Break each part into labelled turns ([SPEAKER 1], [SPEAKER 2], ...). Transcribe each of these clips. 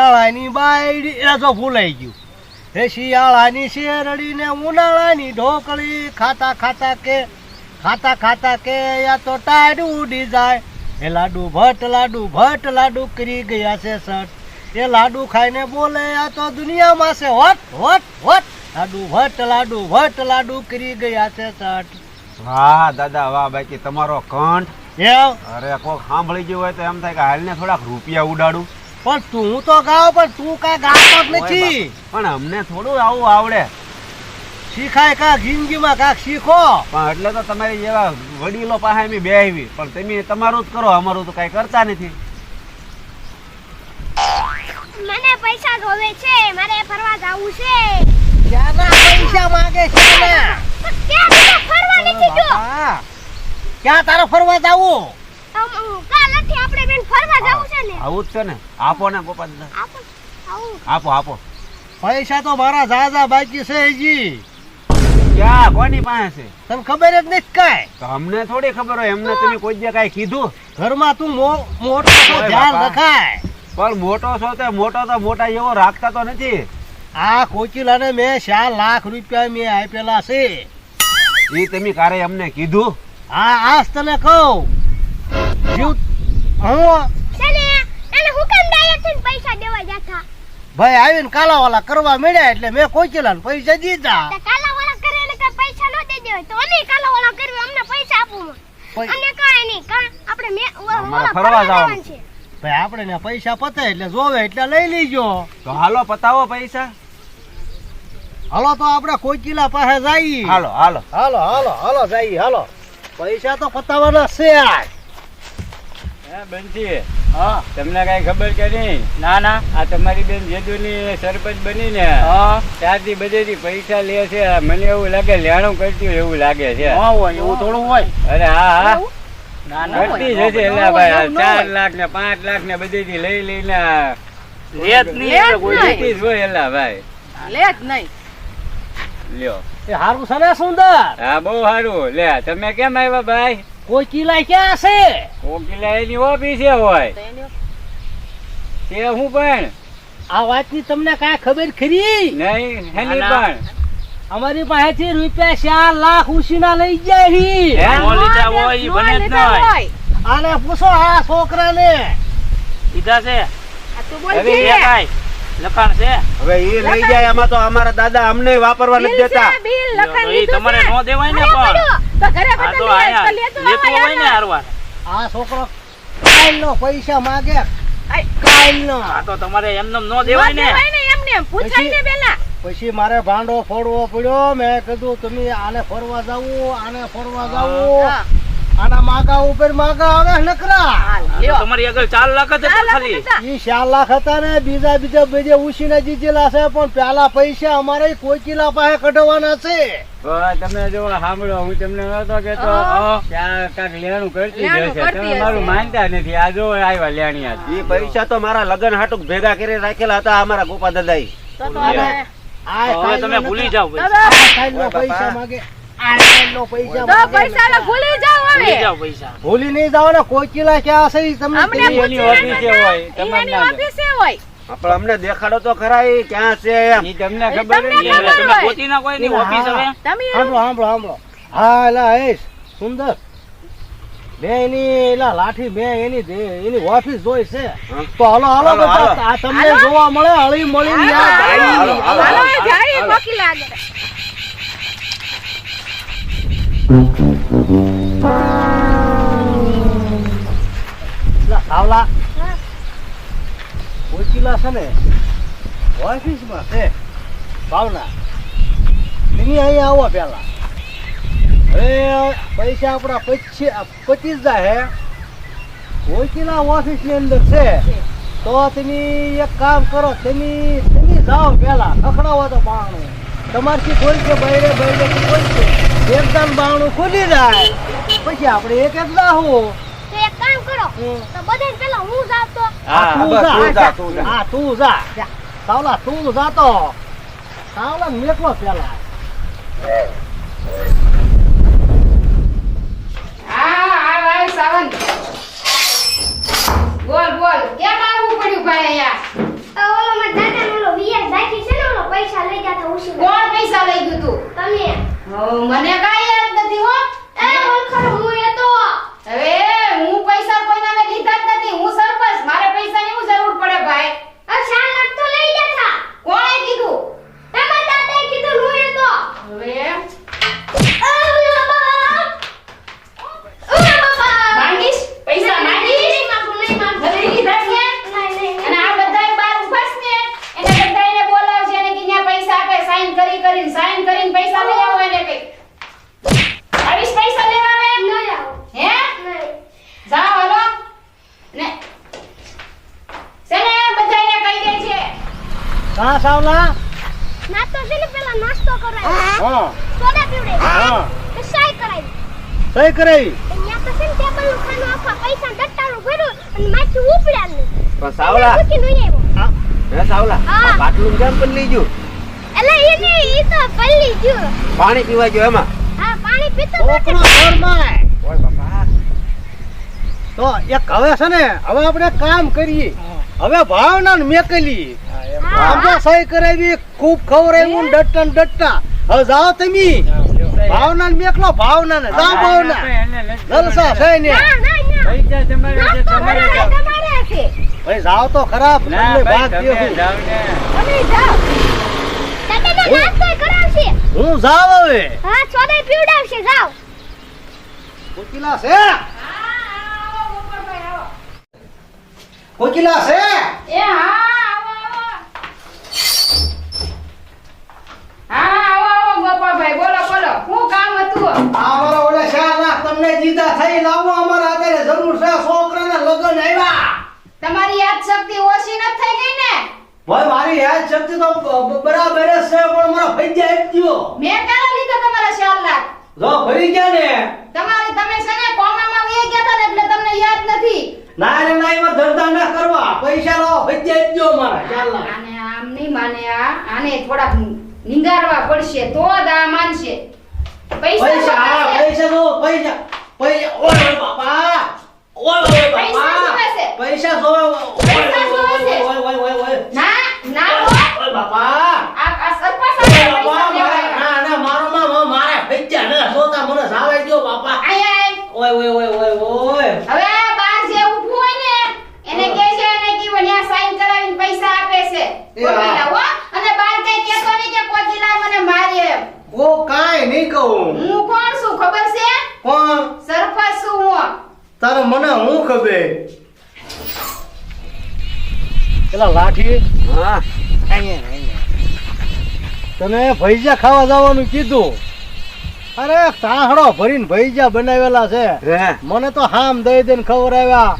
[SPEAKER 1] શિયાળાની બાયડી એ જો ભૂલાઈ ગયું હે શિયાળાની શેરડીને ઉનાળાની ઢોકળી ખાતા ખાતા કે યા તો ટાઢ ઉડી જાય એ લાડુ ભટ્ટ લાડુ કરી ગયા છે સટ એ લાડુ ખાઈને બોલે આ તો દુનિયામાં છે વટ લાડુ ભટ્ટ લાડુ કરી ગયા છે સટ.
[SPEAKER 2] વાહ દાદા વાહ, બાકી તમારો કંઠ
[SPEAKER 1] એમ
[SPEAKER 2] અરે કોક સાંભળી ગયું હોય તો એમ થાય કે હાલને થોડાક રૂપિયા ઉડાડું.
[SPEAKER 1] પણ તું તો ગાવ પણ તું કઈ ગાતો જ નથી.
[SPEAKER 2] પણ અમને થોડું આવું આવડે.
[SPEAKER 1] શીખાય કાક જિંદગીમાં કાક શીખો.
[SPEAKER 2] પણ એટલે તો તમારી જેવા વડીલો પાસે અમે બેહવી, પણ તમે તમારું જ કરો, અમારું તો કઈ કરતા નથી.
[SPEAKER 3] મને પૈસા જોવે છે, મારે ફરવા જાવું છે.
[SPEAKER 1] ક્યાંના પૈસા માંગે છે ને?
[SPEAKER 3] ક્યાં ફરવા નથી જો?
[SPEAKER 1] ક્યાં તારે ફરવા જાવું?
[SPEAKER 3] કાલથી આપણે બેન ફરવા જાવું છે ને.
[SPEAKER 2] આવું જ છે ને, આપો ને ગોપાલ દાદા. આપો.
[SPEAKER 1] પૈસા તો મારા ઝાઝા બાકી છે હજી.
[SPEAKER 2] ક્યાં કોની પાસે છે?
[SPEAKER 1] તને ખબર જ નથી કાંઈ.
[SPEAKER 2] તો અમને થોડી ખબર હોય, એમને તમે કોઈ દે કાંઈ કીધું?
[SPEAKER 1] ઘરમાં તું મોટો તો ધ્યાન રખાય.
[SPEAKER 2] પણ મોટો છો તો મોટા જેવો રાખતા તો નથી.
[SPEAKER 1] આ કોચિલાને મેં 4 લાખ રૂપિયા મેં આપેલા છે.
[SPEAKER 2] એ તમે કારે અમને કીધું?
[SPEAKER 1] હા આજ તને કહું જીવ હું
[SPEAKER 3] ચાલે એને હુકમ ડાયરેક્ટ પૈસા દેવા જાતા.
[SPEAKER 1] ભાઈ આવીને કાલાવાલા કરવા મળ્યા એટલે મેં કોચિલાને પૈસા દીધા.
[SPEAKER 3] કાલાવાલા કરે ને કઈ પૈસા ન દે દેવાય તો અમે કાલાવાલા કરવી, અમને પૈસા આપો. અમને કાઈ નહીં, આપણે મે
[SPEAKER 2] ફરવા જવાનું
[SPEAKER 3] છે.
[SPEAKER 1] ભાઈ આપણે ને પૈસા પતે એટલે જોવે એટલે લઈ લીજો.
[SPEAKER 2] તો હાલો પતાવો પૈસા.
[SPEAKER 1] હાલો તો આપણે કોચિલા પાસે જઈએ. હાલો જઈએ હાલો. પૈસા તો પતાવવાના છે યાર.
[SPEAKER 4] બંટી તમને કઈ ખબર કે નહીં? ના આ તમારી બેન જેદુની સરપંચ બની ને ત્યારથી બધેથી પૈસા લે છે. મને એવું લાગે લેણું કરતી હોય એવું લાગે છે.
[SPEAKER 1] એવું થોડું હોય.
[SPEAKER 4] અરે હા કરતી જશે એટલે ભાઈ 4 લાખ ને 5 લાખ ને બધેથી લઈને લેતી જ હોય એટલે ભાઈ લ્યો.
[SPEAKER 1] એ હારું છે ને સુંદર?
[SPEAKER 4] હા બહુ સારું. લે તમે કેમ આવ્યા ભાઈ?
[SPEAKER 1] કોચિલા ક્યાં છે?
[SPEAKER 4] કોકિલા એની ઓફિસે હોય તે હું પણ
[SPEAKER 1] આ વાતની તમને કાંઈ ખબર ખરી?
[SPEAKER 4] નહીં હેની પણ
[SPEAKER 1] અમારી પાસેથી રૂપિયા 4 લાખ ઉછીના લઈ જાય. આને પૂછો આ છોકરાને.
[SPEAKER 2] હવે એ લઈ જાય એમાં તો અમારા દાદા અમને વાપરવા નથી દેતા.
[SPEAKER 1] આ છોકરો કાલનો પૈસા માંગે. કાલનો પછી મારે ભાંડો ફોડવો પડ્યો. મેં કીધું તમે આને ફરવા જાવું આના માગા ઉપર માગા આવે નકરા.
[SPEAKER 4] તમારી આગળ 4 લાખ જ હતા ખાલી.
[SPEAKER 1] ઈ 4 લાખ હતા ને બીજા બધે ઉછીને જીતેલા છે, પણ પેલા પૈસા અમારે કોચિલા પાસે કઢવાના છે.
[SPEAKER 4] તમે જો સાંભળો, હું તમને નતો કેતો ત્યાં કાંક લેણું કરતી જશે. તમે મારું માનતા નથી. આ જો આવ્યા લેણિયા.
[SPEAKER 2] એ પૈસા તો મારા લગ્ન હાટુક ભેગા કરી રાખેલા હતા અમારા ગોપા દાદા.
[SPEAKER 4] તમે ભૂલી જાઓ
[SPEAKER 1] પૈસા માંગે. ભૂલી નહીં જાવ ને. કોચિલા ક્યાં છે તમને?
[SPEAKER 2] અમને દેખાડો તો ખરા એ ક્યાં છે.
[SPEAKER 4] તમને ખબર
[SPEAKER 1] સાંભળો. હા એલા સુંદર એની લાઠી એની ઓફિસ જોઈ છે. તો હાલો આ તમને જોવા મળે હળી મળી. આવલા કોચિલા છે ને ઓફિસમાં છે ભાવના. એની અહીંયા આવો પેલા. હવે પૈસા આપણા 25 જાય. કોચિલા ઓફિસ ની અંદર છે. તો તમે એક કામ કરો, તમે જાઓ પેલા ખખડાવો તો બાણું. તમારથી કોઈ છે બૈરે કોઈ છે એકદમ બાણું ખુલી જાય. પછી આપણે એક દાહું.
[SPEAKER 3] એક કામ કરો તો બધાને પેલા હું જાતો.
[SPEAKER 1] તું જા. સાવલા તું જાતો. સાવલા મેકલો પેલા.
[SPEAKER 5] બોલ કેમ આવવું પડ્યું ભાઈ અહીંયા?
[SPEAKER 1] સાવલા
[SPEAKER 3] નાસ્તો છે ને પેલા નાસ્તો કરાય
[SPEAKER 1] હા
[SPEAKER 3] સોડા પીવડે
[SPEAKER 1] હા
[SPEAKER 3] તો સાય કરાય
[SPEAKER 1] સહી કરાવી
[SPEAKER 3] અહીંયા તો છે ને ટેબલ નું ખાનું આખા પૈસા ડટ્ટાનું ભર્યું અને માથું ઉપડ્યા ને
[SPEAKER 2] પણ સાવલા
[SPEAKER 3] મૂકી નહીં આવ્યો
[SPEAKER 2] હે સાવલા
[SPEAKER 3] હા.
[SPEAKER 2] આ બાટલું કેમ પણ લઈ ગયું
[SPEAKER 3] એટલે એને ઈ તો પલ્લી ગયું
[SPEAKER 2] પાણી પીવા ગયો એમાં
[SPEAKER 3] હા પાણી પીતો તો
[SPEAKER 1] છોકરો ઘરમાં
[SPEAKER 2] ઓય બાપા
[SPEAKER 1] તો એક હવે છે ને હવે આપણે કામ કરીએ હવે ભાવના ને મેકલી
[SPEAKER 3] હા.
[SPEAKER 1] આમ સહી કરાવી ખૂબ ખવડાવ્યું ને ડટ્ટા ને ડટ્ટા હવે જાઓ તમે ભાવના ને મેકલો ભાવના ને જાઓ ભાવના જલસા છે ને
[SPEAKER 3] ના ના ના
[SPEAKER 4] પૈસા તમારે છે,
[SPEAKER 3] નાસ્તો
[SPEAKER 4] તમારે
[SPEAKER 3] કરાય
[SPEAKER 4] જાઓ.
[SPEAKER 3] તમારે છે
[SPEAKER 1] ભાઈ જાઓ તો ખરાબ
[SPEAKER 4] ના
[SPEAKER 1] તમને
[SPEAKER 4] ભાઈ,
[SPEAKER 1] ભાગ
[SPEAKER 4] તમે
[SPEAKER 1] દેવું.
[SPEAKER 4] જાઓ ને.
[SPEAKER 3] અમે જાઓ દાદાને નાસ્તો કરાવશે
[SPEAKER 1] હું જાવ હવે
[SPEAKER 3] હા સોડા પીવડાવશે જાઓ
[SPEAKER 1] કોકિલા છે કોકિલા છે
[SPEAKER 5] એ હા આવો આવો ગોપાભાઈ બોલો બોલો શું કામ હતું
[SPEAKER 1] અમારા ઓલે 4 લાખ તમને દીધા થઈ લાવો અમારા અત્યારે જરૂર છે છોકરાના લગ્ન આવ્યા
[SPEAKER 5] તમારી યાદ શક્તિ ઓછી ન થઈ ગઈ ને
[SPEAKER 1] ભાઈ મારી યાદ શક્તિ તો બરાબર જ છે પણ મારા પૈસા આપજો
[SPEAKER 5] મેં કાલા લીધા તમારા 4 લાખ
[SPEAKER 1] જો ભરી ગયા ને
[SPEAKER 5] તમારી તમે છે ને કોમામાં વહી ગયા હતા ને એટલે તમને યાદ નથી
[SPEAKER 1] ના રે ના એમાં ધંધા ના કરવા પૈસા લાવો પૈસા આપજો મારા 4 લાખ
[SPEAKER 5] આને આમ નહીં માને આને થોડાક નિંગારવા પડશે તો જ આ માનશે
[SPEAKER 1] પૈસા હા
[SPEAKER 5] જોશે.
[SPEAKER 1] પૈસા જો પૈસા પૈસા ઓય બાપા ઓય
[SPEAKER 5] પૈસા
[SPEAKER 1] બાપા
[SPEAKER 5] જોશે.
[SPEAKER 1] પૈસા જો
[SPEAKER 5] પૈસા જોશે.
[SPEAKER 1] ઓય
[SPEAKER 5] ના ના હો.
[SPEAKER 1] ઓય બાપા
[SPEAKER 5] આ સરપંચ સાહેબે પૈસા લેવાય
[SPEAKER 1] ના ના મારો માં મારે પૈસા ન જોતા મને સાવાઈ ગયો બાપા
[SPEAKER 5] અહીંયા
[SPEAKER 1] ઓય
[SPEAKER 5] હવે આ બાર જે ઊભું હોય ને એને કહે છે એને કે વણ્યા સાઈન કરાવીને પૈસા આપે છે કોકીલા હો અને બાર કઈ કહેતો નહીં કે કોકીલા મને મારે એમ
[SPEAKER 1] ઓ કાઈ નહીં કહું
[SPEAKER 5] હું કોણ છું ખબર છે
[SPEAKER 1] કોણ
[SPEAKER 5] સરપંચ છું હું
[SPEAKER 1] તારે મને હું ખબર પેલા લાઠી
[SPEAKER 2] હા
[SPEAKER 1] તને ભૈજા ખાવા જવાનું કીધું અરે તાહડો ભરીને ભૈજા બનાવેલા છે
[SPEAKER 2] હે
[SPEAKER 1] મને તો હામ દઈ દઈને ખવડાવ્યા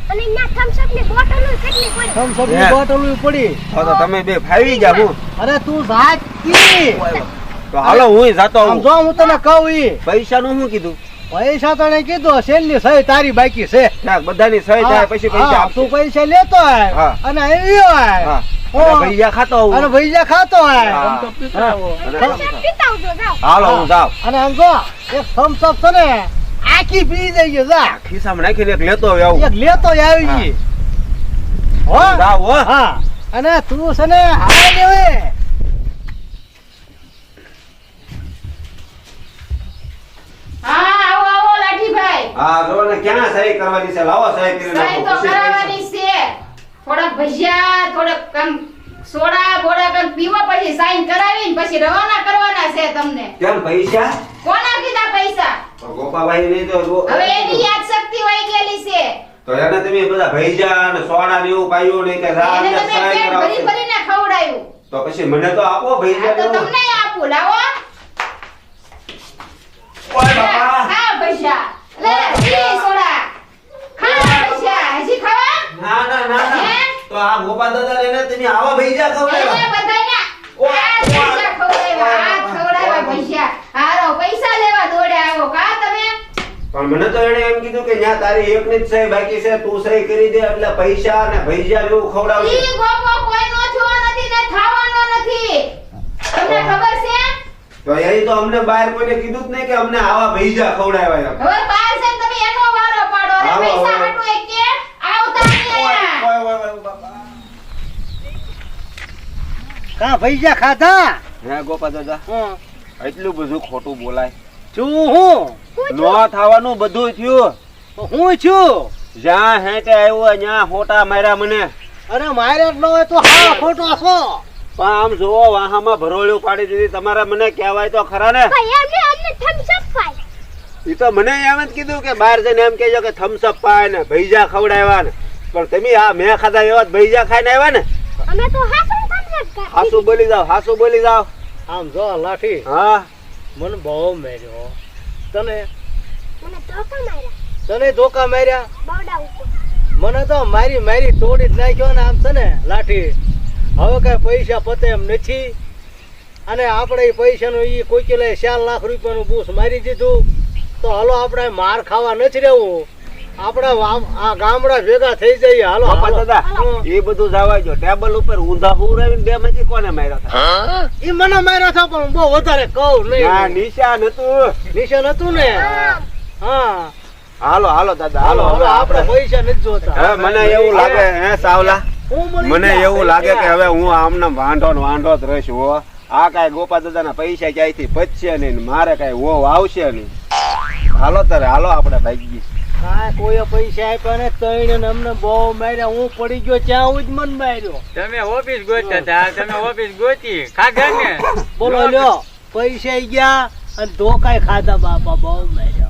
[SPEAKER 3] અને અહીંયા થમ્સ ની બોટલો કેટલી પડી
[SPEAKER 1] થમ્સ
[SPEAKER 2] હે.
[SPEAKER 1] ની બોટલ પડી
[SPEAKER 2] તો તમે બે ફાવી ગયા હું
[SPEAKER 1] અરે તું જાતી
[SPEAKER 2] તો હાલો હું જાતો
[SPEAKER 1] આમ
[SPEAKER 2] આવું
[SPEAKER 1] જો હું તને કહું ઈ
[SPEAKER 2] પૈસાનું શું કીધું
[SPEAKER 1] પૈસા તને કીધું છેલ્લી સહી તારી બાકી છે
[SPEAKER 2] ઠાક બધાની સહી થાય પછી પૈસા
[SPEAKER 1] હા,
[SPEAKER 2] આપશે
[SPEAKER 1] તું પૈસા લેતો હોય
[SPEAKER 2] હા.
[SPEAKER 1] અને આવ્યો હોય
[SPEAKER 2] હા
[SPEAKER 1] હો.
[SPEAKER 2] અને ભૈયા ખાતો આવું
[SPEAKER 1] અને ભૈજા ખાતો હોય
[SPEAKER 2] હા.
[SPEAKER 1] હા.
[SPEAKER 2] અને
[SPEAKER 3] થમ્સ પીતા આવજો જાઓ
[SPEAKER 2] હાલો હું જાઉં
[SPEAKER 1] અને આમ જો એક થમ્સ અપ છે ને આખી પી જઈએ જા
[SPEAKER 2] ખિસ્સામાં નાખીને એક લેતો આવું
[SPEAKER 1] એક લેતો આવી હો
[SPEAKER 2] જાવ હો
[SPEAKER 1] હા અને તું છે ને હાય ને હવે
[SPEAKER 5] હા આવો આવો લાઠીભાઈ
[SPEAKER 2] હા જો ને ક્યાં સહી કરવાની છે લાવો સહી કરીને
[SPEAKER 5] સહી તો
[SPEAKER 2] નાખો. પછી
[SPEAKER 5] કરાવવાની છે થોડાક ભજીયા થોડાક કમ સોડા બોડા કમ પીવા પછી સાઈન કરાવીને પછી રવાના કરવાના છે તમને
[SPEAKER 2] કેમ પૈસા
[SPEAKER 5] કોના કીધા પૈસા
[SPEAKER 2] તો ગોપાભાઈ નહીં તો
[SPEAKER 5] હવે એની યાદ શક્તિ વહી ગયેલી છે
[SPEAKER 2] તો એને તમે બધા ભૈજા અને સોડા ને એવું પાયું નહીં કે જા
[SPEAKER 5] એને
[SPEAKER 2] અંદર
[SPEAKER 5] તમે
[SPEAKER 2] સહી
[SPEAKER 5] પેટ ભરી
[SPEAKER 2] કરાવશે.
[SPEAKER 5] ભરીને ખવડાવ્યું
[SPEAKER 2] તો પછી મને તો આપો ભૈજા
[SPEAKER 5] આ તો
[SPEAKER 2] ને એવું.
[SPEAKER 5] તમને આપું લાવો
[SPEAKER 2] ઓય બાપા
[SPEAKER 5] ખા ભજીયા લે પી સોડા ખા ભજીયા હજી ખાવા
[SPEAKER 2] ના ના ના ના
[SPEAKER 5] હે?
[SPEAKER 2] તો આ ગોપા દાદા એને તમે આવા ભૈજા ખવડાવ્યા
[SPEAKER 5] એને બધાને
[SPEAKER 2] ઓ,
[SPEAKER 5] આ ભજીયા ખવડાવ્યા આ ખવડાવ્યા ભજીયા હારો પૈસા લેવા દોડ્યા આવો કા તમે
[SPEAKER 2] પણ મને તો એને એમ કીધું કે ન્યા તારી એકની જ સહી બાકી છે તું સહી કરી દે એટલે પૈસા અને ભૈજા જેવું ખવડાવજે
[SPEAKER 5] ઈ ગોપો કોઈનો થયો નથી ને થાવાનો નથી તમને ખબર છે
[SPEAKER 2] તો એ તો અમને બહાર કોઈને કીધું જ નહીં કે અમને આવા ભૈજા ખવડાવ્યા એમ.
[SPEAKER 5] હવે બહાર જઈને તમે એનો વારો પાડો અને
[SPEAKER 2] આવો,
[SPEAKER 5] પૈસા
[SPEAKER 2] આવો.
[SPEAKER 5] હાટુ એક કે આવતા નહીં અહીંયા
[SPEAKER 2] ઓય, ઓય, ઓય, બાપા.
[SPEAKER 1] કા ભૈજા ખાધા
[SPEAKER 2] હે ગોપા દાદા એટલું બધું ખોટું બોલાય
[SPEAKER 1] છું હું
[SPEAKER 2] નો થવાનું બધું થયું
[SPEAKER 1] તો હું છું
[SPEAKER 2] જ્યાં હેઠે આવ્યો ત્યાં હોટા માર્યા મને
[SPEAKER 1] અરે મારે જ ન હોય તો હા ખોટો છો
[SPEAKER 2] પણ આમ જોવો વાહામાં ભરોળ્યું પાડી દીધી તમારે મને કહેવાય તો ખરા ને
[SPEAKER 3] ભાઈ એમને અમને થમ્સ અપ પાય
[SPEAKER 2] એ તો મને એમ જ કીધું કે બહાર જઈને એમ કહેજો કે થમ્સ અપ પાય ને ભૈજા ખવડાવ્યા ને પણ તમે આ મેં ખાધા એવા જ ભૈજા ખાઈને આવ્યા ને
[SPEAKER 3] અમે તો હાસું થમ્સ અપ ખાય
[SPEAKER 2] હાસુ બોલી જાવ હાસુ બોલી જાવ
[SPEAKER 1] આમ જો લાઠી
[SPEAKER 2] હા
[SPEAKER 1] મને બહુ મેર્યો તને
[SPEAKER 3] મને ધોકા માર્યા
[SPEAKER 1] તને ધોકા માર્યા
[SPEAKER 3] બાવડા ઉપર
[SPEAKER 1] મને તો મારી તોડી જ નાખ્યો ને આમ છે ને લાઠી હવે કઈ પૈસા પતે એમ નથી અને આપણે એ પૈસાનું એ કોઈ 4 લાખ રૂપિયાનું બૂસ મારી દીધું તો હાલો આપણે માર ખાવા નથી રહેવું. આપણે આ ગામડા ભેગા થઈ જઈએ. હાલો
[SPEAKER 2] બાપા
[SPEAKER 1] હાલો.
[SPEAKER 2] દાદા એ બધું જવા જો. ટેબલ ઉપર ઊંધા હુરાવીને બે માંથી કોને માર્યો હતા?
[SPEAKER 1] ઈ મને માર્યો થા પણ બહુ વધારે કહું
[SPEAKER 2] ના
[SPEAKER 1] નહીં.
[SPEAKER 2] નિશાન હતું.
[SPEAKER 1] નિશાન હતું ને. હા
[SPEAKER 2] હાલો હાલો દાદા
[SPEAKER 1] હાલો
[SPEAKER 2] હાલો.
[SPEAKER 1] હવે આપણે પૈસા નથી જોતા.
[SPEAKER 2] હવે મને એવું લાગે હે સાવલા,
[SPEAKER 1] હું મળી
[SPEAKER 2] મને
[SPEAKER 1] ગયા
[SPEAKER 2] એવું લાગે કે
[SPEAKER 1] પૈસા.
[SPEAKER 2] હવે હું આમને વાંઢો ને વાંઢો જ રહીશ. હો આ કાંઈ ગોપા દાદાના પૈસા ક્યાંયથી પચશે નહીં ને મારે કાંઈ વહુ આવશે નહીં. હાલો તારે હાલો આપણે ભાગીએ.
[SPEAKER 1] કાંઈ કોઈએ પૈસા આપ્યા ને તઈને ને અમને બહુ માર્યા. હું પડી ગયો ત્યાં હું જ મન માર્યો.
[SPEAKER 4] તમે ઓફિસ ગોતતા હતા, તમે ઓફિસ ગોતી ખાધા ને.
[SPEAKER 1] બોલો લ્યો પૈસા ગયા અને ધોકાય ખાધા બાપા બહુ માર્યા.